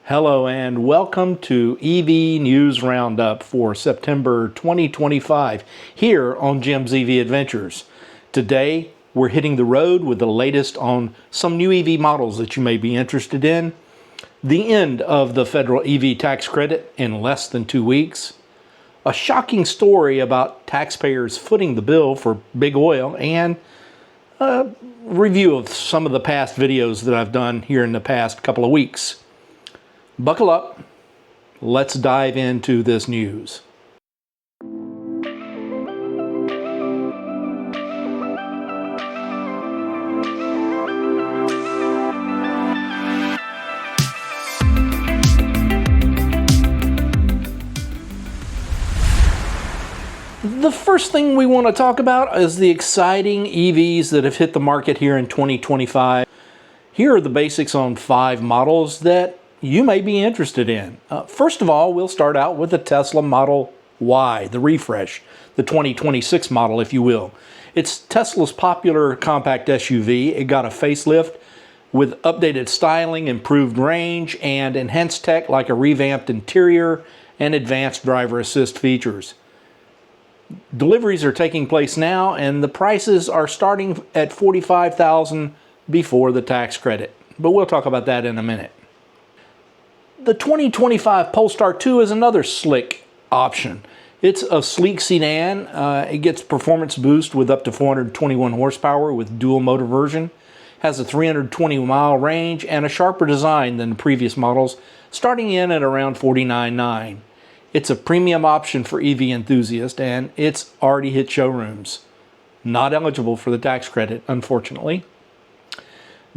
Hello and welcome to EV News Roundup for September 2025 here on Jim's EV Adventures. Today we're hitting the road with the latest on some new EV models that you may be interested in, the end of the federal EV tax credit in less than 2 weeks, a shocking story about taxpayers footing the bill for big oil, and a review of some of the past videos that I've done here in the past couple of weeks. Buckle up, let's dive into this news. The first thing we want to talk about is the exciting EVs that have hit the market here in 2025. Here are the basics on 5 models that you may be interested in. First of all, we'll start out with the Tesla Model Y, the refresh, the 2026 model, if you will. It's Tesla's popular compact SUV. It got a facelift with updated styling, improved range, and enhanced tech like a revamped interior and advanced driver assist features. Deliveries are taking place now, and the prices are starting at $45,000 before the tax credit. But we'll talk about that in a minute. The 2025 Polestar 2 is another slick option. It's a sleek sedan. It gets performance boost with up to 421 horsepower with dual motor version. Has a 320-mile range and a sharper design than the previous models, starting in at around $49,900. It's a premium option for EV enthusiasts, and it's already hit showrooms. Not eligible for the tax credit, unfortunately.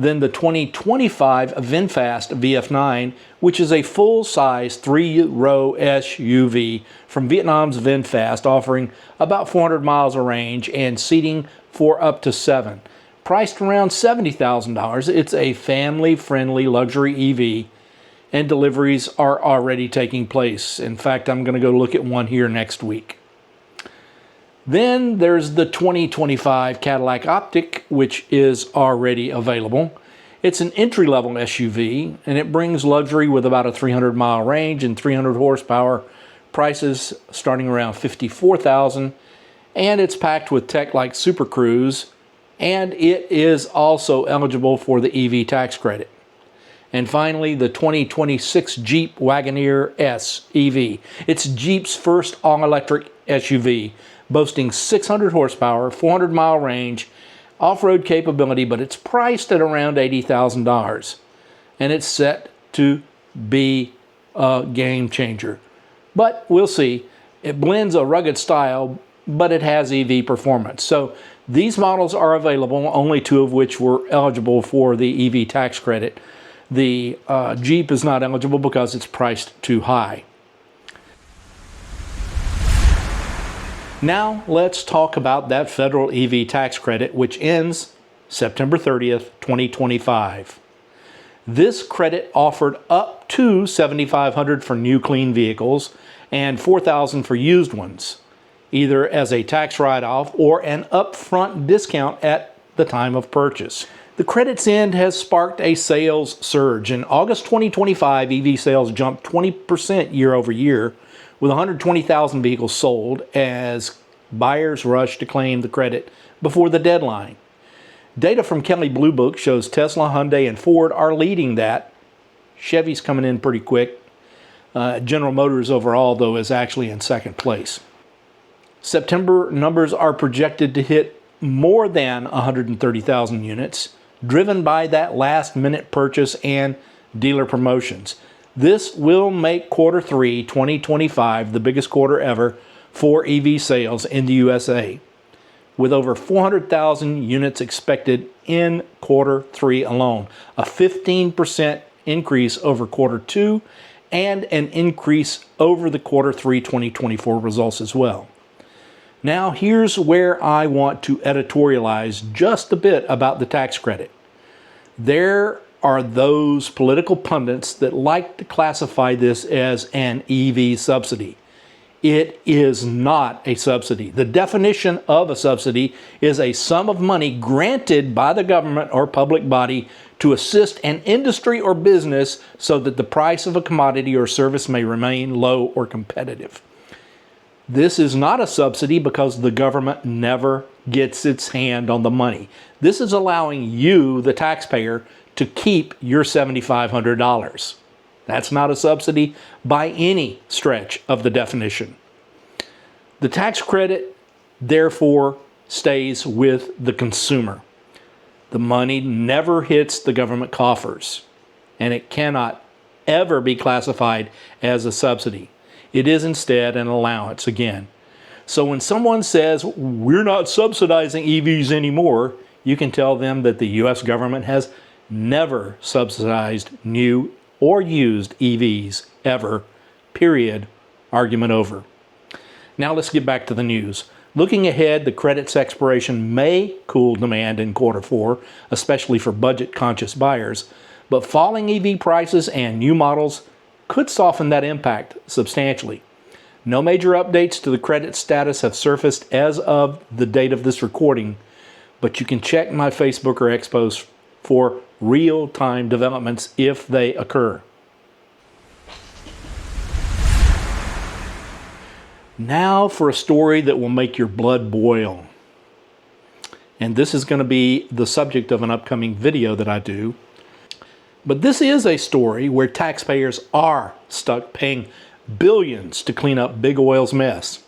Then the 2025 VinFast VF9, which is a full-size 3-row SUV from Vietnam's VinFast, offering about 400 miles of range and seating for up to 7. Priced around $70,000, it's a family-friendly luxury EV, and deliveries are already taking place. In fact, I'm going to go look at one here next week. Then there's the 2025 Cadillac Optic, which is already available. It's an entry-level SUV, and it brings luxury with about a 300-mile range and 300 horsepower. Prices starting around $54,000, and it's packed with tech like Super Cruise, and it is also eligible for the EV tax credit. And finally, the 2026 Jeep Wagoneer S EV. It's Jeep's first all-electric SUV, boasting 600 horsepower, 400-mile range, off-road capability, but it's priced at around $80,000. And it's set to be a game changer. But we'll see. It blends a rugged style, but it has EV performance. So these models are available, only 2 of which were eligible for the EV tax credit. The Jeep is not eligible because it's priced too high. Now let's talk about that federal EV tax credit, which ends September 30th, 2025. This credit offered up to $7,500 for new clean vehicles and $4,000 for used ones, either as a tax write-off or an upfront discount at the time of purchase. The credit's end has sparked a sales surge. In August 2025, EV sales jumped 20% year over year, with 120,000 vehicles sold as buyers rushed to claim the credit before the deadline. Data from Kelley Blue Book shows Tesla, Hyundai, and Ford are leading that. Chevy's coming in pretty quick. General Motors overall, though, is actually in second place. September numbers are projected to hit more than 130,000 units, driven by that last-minute purchase and dealer promotions. This will make quarter 3 2025 the biggest quarter ever for EV sales in the USA, with over 400,000 units expected in quarter 3 alone, a 15% increase over quarter 2 and an increase over the quarter 3 2024 results as well. Now here's where I want to editorialize just a bit about the tax credit. There are those political pundits that like to classify this as an EV subsidy. It is not a subsidy. The definition of a subsidy is a sum of money granted by the government or public body to assist an industry or business so that the price of a commodity or service may remain low or competitive. This is not a subsidy because the government never gets its hand on the money. This is allowing you, the taxpayer, to keep your $7,500. That's not a subsidy by any stretch of the definition. The tax credit, therefore, stays with the consumer. The money never hits the government coffers, and it cannot ever be classified as a subsidy. It is instead an allowance again. So when someone says, we're not subsidizing EVs anymore, you can tell them that the U.S. government has never subsidized new or used EVs ever, period, argument over. Now let's get back to the news. Looking ahead, the credit's expiration may cool demand in Q4, especially for budget-conscious buyers, but falling EV prices and new models could soften that impact substantially. No major updates to the credit status have surfaced as of the date of this recording, but you can check my Facebook or X posts for real-time developments if they occur. Now for a story that will make your blood boil. And this is going to be the subject of an upcoming video that I do. But this is a story where taxpayers are stuck paying billions to clean up big oil's mess.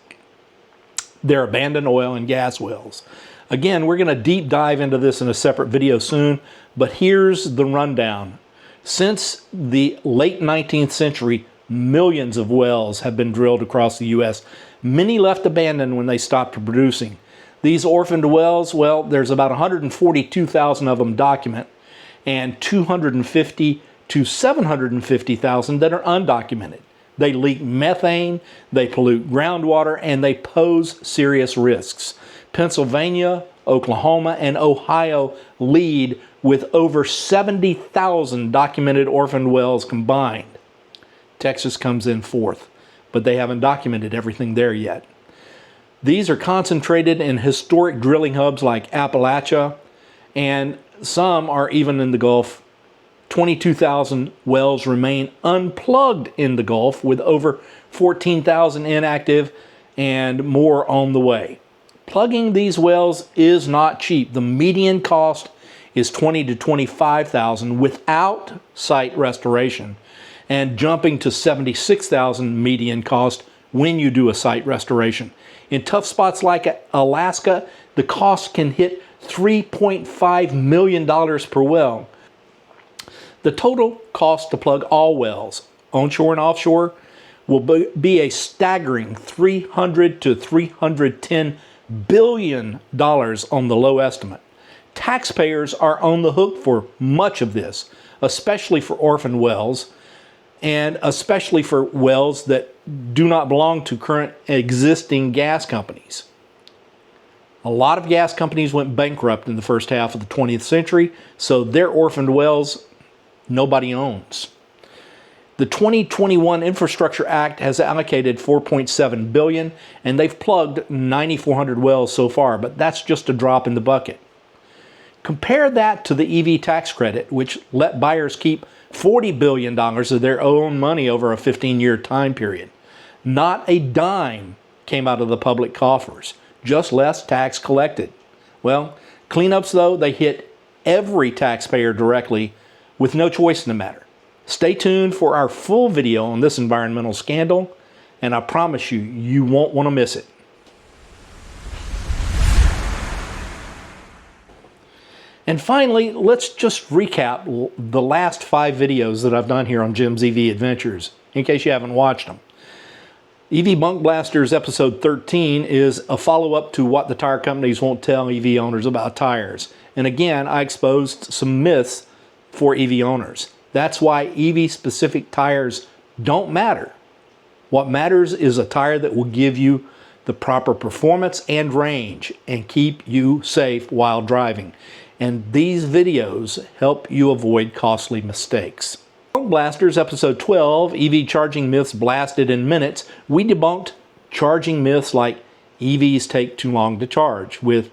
Their abandoned oil and gas wells. Again, we're going to deep dive into this in a separate video soon, but here's the rundown. Since the late 19th century, millions of wells have been drilled across the U.S. Many left abandoned when they stopped producing. These orphaned wells, well, there's about 142,000 of them documented, and 250 to 750,000 that are undocumented. They leak methane, they pollute groundwater, and they pose serious risks. Pennsylvania, Oklahoma, and Ohio lead with over 70,000 documented orphaned wells combined. Texas comes in fourth, but they haven't documented everything there yet. These are concentrated in historic drilling hubs like Appalachia, and some are even in the Gulf. 22,000 wells remain unplugged in the Gulf, with over 14,000 inactive and more on the way. Plugging these wells is not cheap. The median cost is $20,000 to $25,000 without site restoration, and jumping to $76,000 median cost when you do a site restoration. In tough spots like Alaska, the cost can hit $3.5 million per well. The total cost to plug all wells, onshore and offshore, will be a staggering $300 to $310 billion on the low estimate. Taxpayers are on the hook for much of this, especially for orphan wells, and especially for wells that do not belong to current existing gas companies. A lot of gas companies went bankrupt in the first half of the 20th century, so their orphaned wells nobody owns. The 2021 Infrastructure Act has allocated $4.7 billion, and they've plugged 9,400 wells so far, but that's just a drop in the bucket. Compare that to the EV tax credit, which let buyers keep $40 billion of their own money over a 15-year time period. Not a dime came out of the public coffers, just less tax collected. Well, cleanups, though, they hit every taxpayer directly with no choice in the matter. Stay tuned for our full video on this environmental scandal, and I promise you, you won't want to miss it. And finally, let's just recap the last 5 videos that I've done here on Jim's EV Adventures, in case you haven't watched them. EV Bunk Blasters episode 13 is a follow-up to what the tire companies won't tell EV owners about tires. And again, I exposed some myths for EV owners. That's why EV-specific tires don't matter. What matters is a tire that will give you the proper performance and range and keep you safe while driving. And these videos help you avoid costly mistakes. Bunk Blasters episode 12, EV charging myths blasted in minutes, we debunked charging myths like EVs take too long to charge, with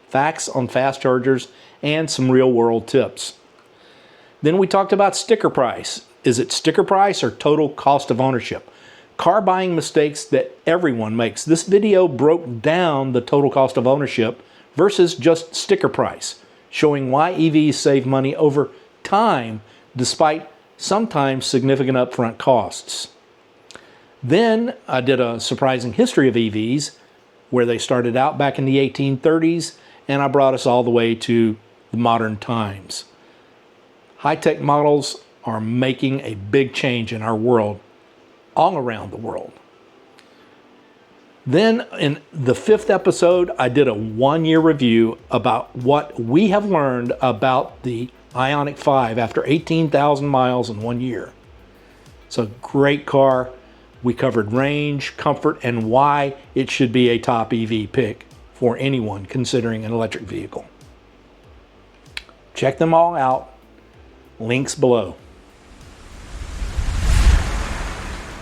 facts on fast chargers and some real-world tips. Then we talked about sticker price. Is it sticker price or total cost of ownership? Car buying mistakes that everyone makes. This video broke down the total cost of ownership versus just sticker price, showing why EVs save money over time despite sometimes significant upfront costs. Then I did a surprising history of EVs, where they started out back in the 1830s, and I brought us all the way to the modern times. High-tech models are making a big change in our world, all around the world. Then in the 5th episode, I did a 1-year review about what we have learned about the Ioniq 5 after 18,000 miles in 1 year. It's a great car. We covered range, comfort, and why it should be a top EV pick for anyone considering an electric vehicle. Check them all out. Links below.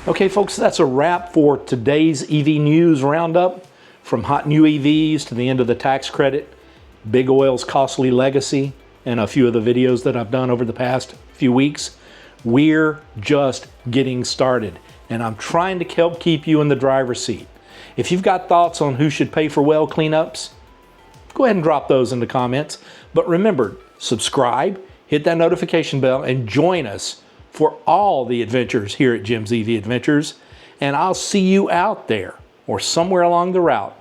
Okay, folks, that's a wrap for today's EV News Roundup. From hot new EVs to the end of the tax credit, big oil's costly legacy, and a few of the videos that I've done over the past few weeks. We're just getting started, and I'm trying to help keep you in the driver's seat. If you've got thoughts on who should pay for well cleanups, go ahead and drop those in the comments. But remember, subscribe, hit that notification bell, and join us for all the adventures here at Jim's EV Adventures. And I'll see you out there or somewhere along the route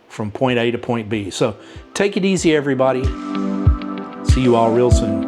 from point A to point B. So take it easy, everybody. See you all real soon.